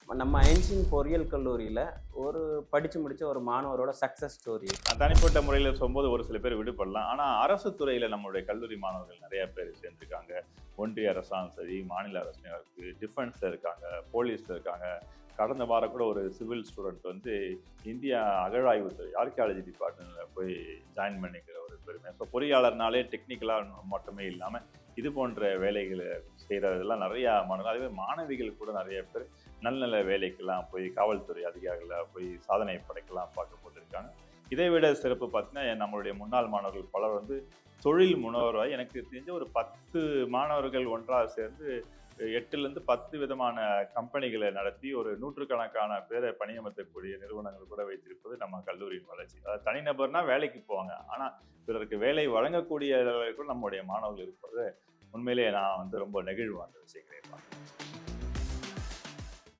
நம்ம ஐன்ஸ்டீன் பொறியியல் கல்லூரியில ஒரு படிச்சு முடிச்ச ஒரு மாணவரோட சக்சஸ் ஸ்டோரி. தனிப்பட்ட முறையில சொல்லும்போது ஒரு சில பேர் விடுபடலாம். ஆனா அரசு துறையில நம்மளுடைய கல்லூரி மாணவர்கள் நெறைய பேர் சேர்ந்திருக்காங்க. ஒன்றிய அரசாலும் சரி, மாநில அரசுலயும் இருக்கு. டிஃபென்ஸ்ல இருக்காங்க, போலீஸ்ல இருக்காங்க. கடந்த வாரம் கூட ஒரு சிவில் ஸ்டூடெண்ட் வந்து இந்தியா அகழாய்வுத்துறை ஆர்க்கியாலஜி டிபார்ட்மெண்ட்ல போய் ஜாயின் பண்ணிக்கிற ஒரு பெருமை. ஸோ பொறியாளர்னாலே டெக்னிக்கலா மட்டுமே இல்லாம, இது போன்ற வேலைகள செய்றதெல்லாம் நெறையா மாணவர்கள், அதே மாணவிகள் கூட நெறைய பேர் நல்ல நல்ல வேலைக்கெல்லாம் போய் காவல்துறை அதிகாரிகளா போய் சாதனை படைக்கலாம் பார்க்க போட்டிருக்காங்க. இதை விட சிறப்பு பார்த்தீங்கன்னா, நம்மளுடைய முன்னாள் மாணவர்கள் பலர் வந்து தொழில் முனைவோராய் எனக்கு தெரிஞ்ச ஒரு 10 மாணவர்கள் ஒன்றாக சேர்ந்து 8லிருந்து 10 விதமான கம்பெனிகளை நடத்தி ஒரு நூற்றுக்கணக்கான பேரை பணியமர்த்தக்கூடிய நிறுவனங்கள் கூட வைத்திருப்பது நம்ம கல்லூரியின் வளர்ச்சி. அதாவது தனிநபர்னா வேலைக்கு போவாங்க. ஆனா பிறருக்கு வேலை வழங்கக்கூடிய கூட நம்முடைய மாணவர்கள் இருப்பது உண்மையிலேயே நான் வந்து ரொம்ப நெகிழ்வு அந்த விஷயங்களை பார்க்கிறேன்.